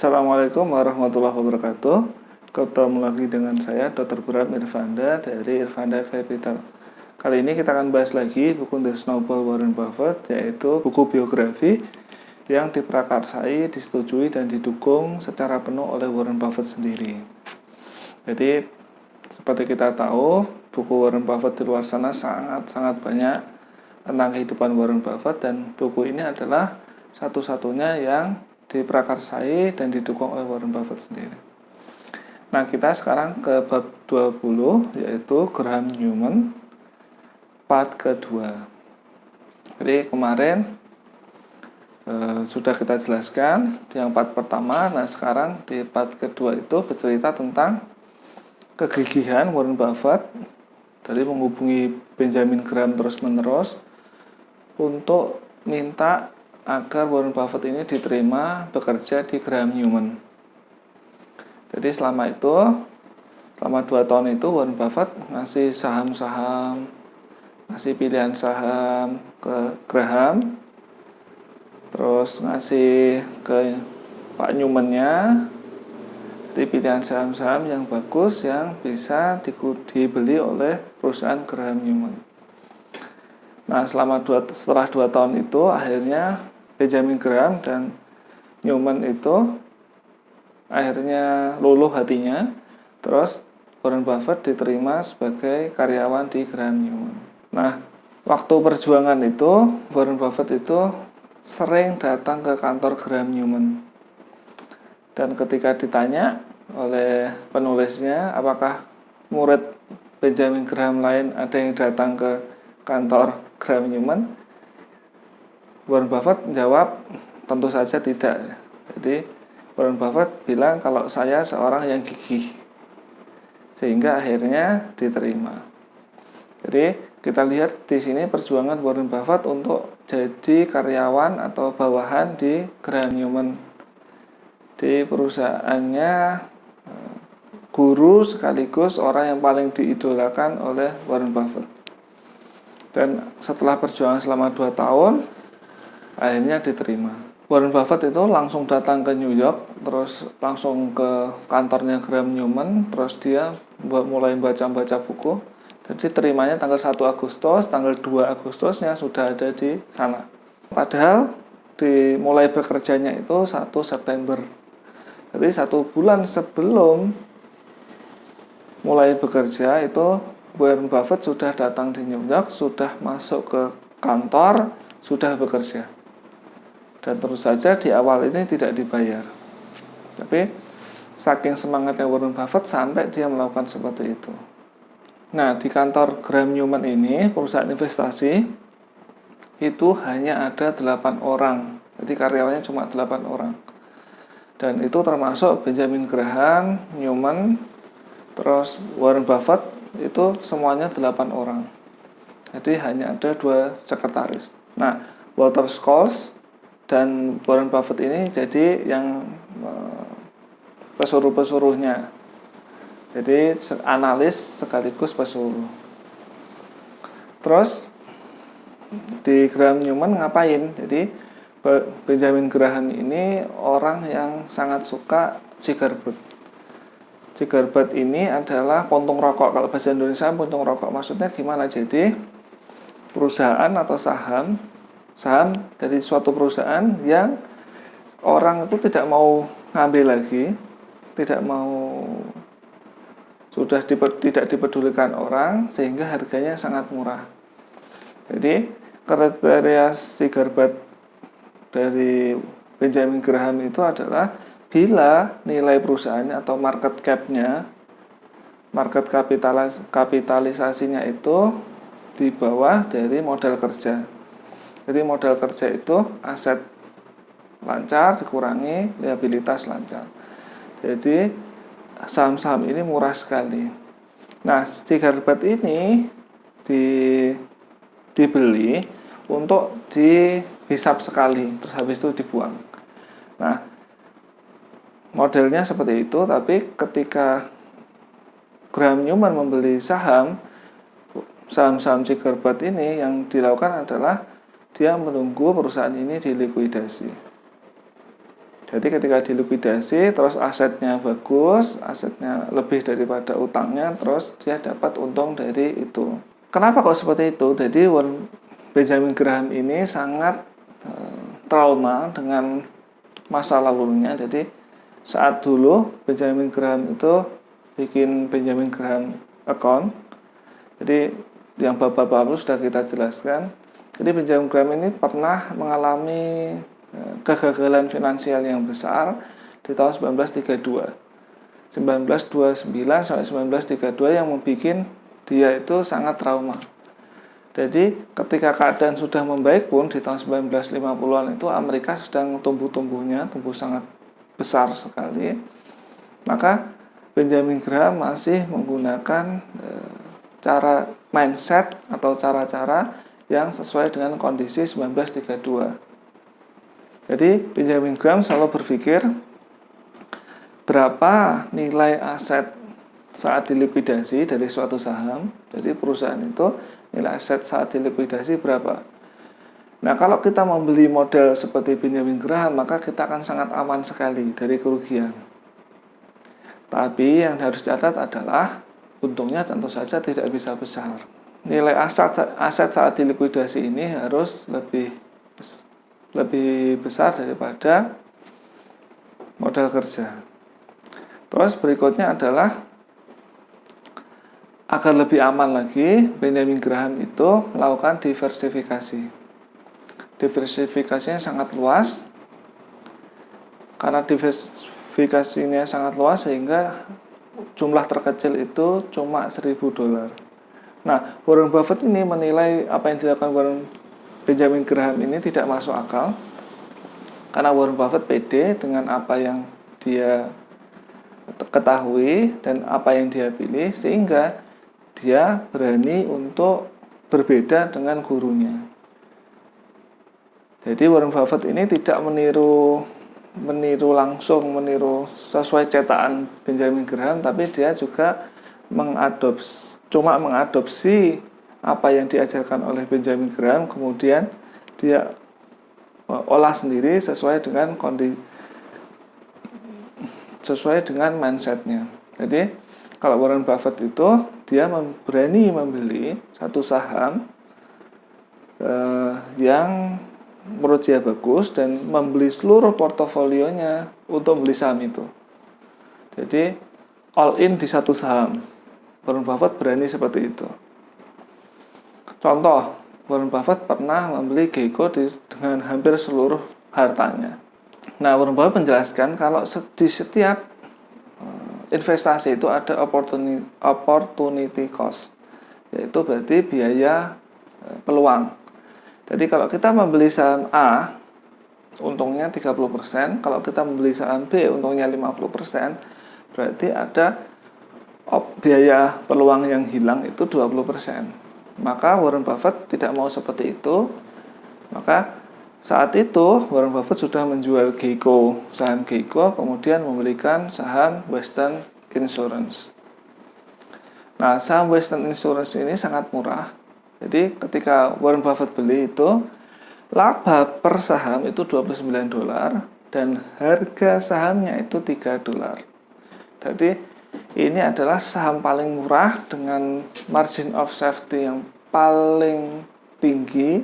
Assalamualaikum warahmatullahi wabarakatuh. Ketemu lagi dengan saya Dr. Bram Irvanda dari Irvanda Capital. Kali ini kita akan bahas lagi buku The Snowball Warren Buffett, yaitu buku biografi yang diprakarsai, disetujui dan didukung secara penuh oleh Warren Buffett sendiri. Jadi seperti kita tahu, buku Warren Buffett di luar sana sangat banyak tentang kehidupan Warren Buffett, dan buku ini adalah satu-satunya yang diprakarsai dan didukung oleh Warren Buffett sendiri. Nah, kita sekarang ke bab 20, yaitu Graham Newman, part kedua. Jadi kemarin sudah kita jelaskan yang part pertama. Nah, sekarang di part kedua itu bercerita tentang kegigihan Warren Buffett dari menghubungi Benjamin Graham terus-menerus untuk minta agar Warren Buffett ini diterima bekerja di Graham Newman. Jadi selama 2 tahun itu Warren Buffett ngasih saham-saham, ngasih pilihan saham ke Graham, terus ngasih ke Pak Newman-nya di pilihan saham-saham yang bagus yang bisa dibeli oleh perusahaan Graham Newman. Nah, setelah 2 tahun itu akhirnya Benjamin Graham dan Newman itu akhirnya luluh hatinya. Terus Warren Buffett diterima sebagai karyawan di Graham Newman. Nah, waktu perjuangan itu Warren Buffett itu sering datang ke kantor Graham Newman. Dan ketika ditanya oleh penulisnya apakah murid Benjamin Graham lain ada yang datang ke kantor Graham Newman, Warren Buffett menjawab tentu saja tidak. Jadi Warren Buffett bilang kalau saya seorang yang gigih, sehingga akhirnya diterima. Jadi kita lihat di sini perjuangan Warren Buffett untuk jadi karyawan atau bawahan di Graham Newman, di perusahaannya guru sekaligus orang yang paling diidolakan oleh Warren Buffett. Dan setelah perjuangan selama 2 tahun akhirnya diterima. Warren Buffett itu langsung datang ke New York, terus langsung ke kantornya Graham Newman, terus dia mulai baca buku. Jadi terimanya tanggal 1 Agustus, tanggal 2 Agustusnya sudah ada di sana. Padahal mulai bekerjanya itu 1 September. Jadi 1 bulan sebelum mulai bekerja itu Warren Buffett sudah datang di New York, sudah masuk ke kantor, sudah bekerja. Dan terus saja di awal ini tidak dibayar. Tapi saking semangatnya Warren Buffett sampai dia melakukan seperti itu. Nah, di kantor Graham Newman ini, perusahaan investasi, itu hanya ada 8 orang. Jadi karyawannya cuma 8 orang. Dan itu termasuk Benjamin Graham, Newman, terus Warren Buffett, itu semuanya 8 orang. Jadi hanya ada 2 sekretaris. Nah, Walter Scholes dan Warren Buffett ini jadi yang pesuruh-pesuruhnya. Jadi analis sekaligus pesuruh. Terus di Graham Newman ngapain? Jadi Benjamin Graham ini orang yang sangat suka cigarette. Cigarette ini adalah puntung rokok. Kalau bahasa Indonesia puntung rokok maksudnya gimana? Jadi perusahaan atau saham dari suatu perusahaan yang orang itu tidak mau ngambil lagi, tidak dipedulikan orang, sehingga harganya sangat murah. Jadi kriteria cigarette dari Benjamin Graham itu adalah bila nilai perusahaannya atau market kapitalisasinya itu di bawah dari modal kerja. Jadi modal kerja itu aset lancar dikurangi liabilitas lancar. Jadi saham-saham ini murah sekali. Nah, cigarette ini dibeli untuk dihisap sekali, terus habis itu dibuang. Nah, modelnya seperti itu, tapi ketika Graham Newman membeli saham-saham cigarette ini, yang dilakukan adalah dia menunggu perusahaan ini dilikuidasi. Jadi ketika dilikuidasi, terus asetnya bagus, asetnya lebih daripada utangnya, terus dia dapat untung dari itu. Kenapa kok seperti itu? Jadi Benjamin Graham ini sangat trauma dengan masa lalunya. Jadi saat dulu Benjamin Graham itu bikin Benjamin Graham account. Jadi yang bapak-bapak lalu sudah kita jelaskan. Jadi Benjamin Graham ini pernah mengalami kegagalan finansial yang besar di tahun 1932. 1929 sampai 1932 yang membuat dia itu sangat trauma. Jadi ketika keadaan sudah membaik pun di tahun 1950-an itu Amerika sedang tumbuh-tumbuhnya, tumbuh sangat besar sekali. Maka Benjamin Graham masih menggunakan cara mindset atau cara-cara yang sesuai dengan kondisi 1932. Jadi Benjamin Graham selalu berpikir berapa nilai aset saat dilikuidasi dari suatu saham. Jadi perusahaan itu nilai aset saat dilikuidasi berapa. Nah, kalau kita membeli model seperti Benjamin Graham, maka kita akan sangat aman sekali dari kerugian. Tapi yang harus dicatat adalah untungnya tentu saja tidak bisa besar. Nilai aset saat dilikuidasi ini harus lebih besar daripada modal kerja. Terus berikutnya adalah agar lebih aman lagi, Benjamin Graham itu melakukan diversifikasi. Diversifikasinya sangat luas. Karena diversifikasinya sangat luas sehingga jumlah terkecil itu cuma $1.000. Nah, Warren Buffett ini menilai apa yang dilakukan Benjamin Graham ini tidak masuk akal, karena Warren Buffett pede dengan apa yang dia ketahui dan apa yang dia pilih, sehingga dia berani untuk berbeda dengan gurunya. Jadi Warren Buffett ini tidak meniru sesuai cetakan Benjamin Graham, tapi dia juga mengadopsi apa yang diajarkan oleh Benjamin Graham, kemudian dia olah sendiri sesuai dengan mindsetnya. Jadi kalau Warren Buffett itu dia berani membeli satu saham yang menurut dia bagus dan membeli seluruh portofolionya untuk membeli saham itu. Jadi all in di satu saham. Warren Buffett berani seperti itu. Contoh, Warren Buffett pernah membeli Geico dengan hampir seluruh hartanya. Nah, Warren Buffett menjelaskan kalau di setiap investasi itu ada opportunity cost, yaitu berarti biaya peluang. Jadi kalau kita membeli saham A, untungnya 30%, kalau kita membeli saham B, untungnya 50%, berarti ada biaya peluang yang hilang itu 20%. Maka Warren Buffett tidak mau seperti itu. Maka saat itu Warren Buffett sudah menjual saham Geico, kemudian membelikan saham Western Insurance. Nah, saham Western Insurance ini sangat murah. Jadi ketika Warren Buffett beli itu, laba per saham itu $29 dan harga sahamnya itu $3. Jadi ini adalah saham paling murah dengan margin of safety yang paling tinggi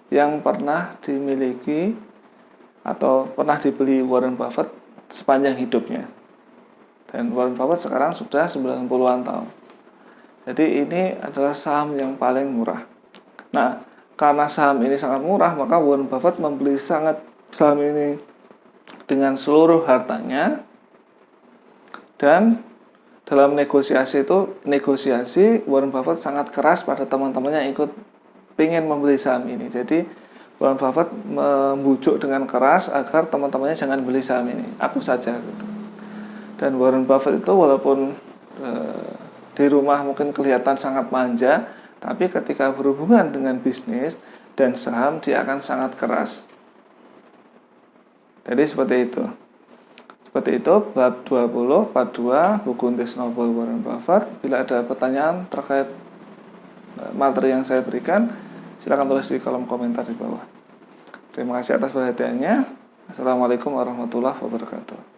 yang pernah dimiliki atau pernah dibeli Warren Buffett sepanjang hidupnya. Dan Warren Buffett sekarang sudah 90-an tahun. Jadi ini adalah saham yang paling murah. Nah, karena saham ini sangat murah, maka Warren Buffett membeli saham ini dengan seluruh hartanya. Dan dalam negosiasi Warren Buffett sangat keras pada teman-temannya yang ikut ingin membeli saham ini. Jadi Warren Buffett membujuk dengan keras agar teman-temannya jangan beli saham ini, aku saja gitu. Dan Warren Buffett itu walaupun di rumah mungkin kelihatan sangat manja, tapi ketika berhubungan dengan bisnis dan saham dia akan sangat keras. Jadi seperti itu. Seperti itu, bab 20, part 2, buku The Snowball Warren Buffett. Bila ada pertanyaan terkait materi yang saya berikan, silakan tulis di kolom komentar di bawah. Terima kasih atas perhatiannya. Assalamualaikum warahmatullahi wabarakatuh.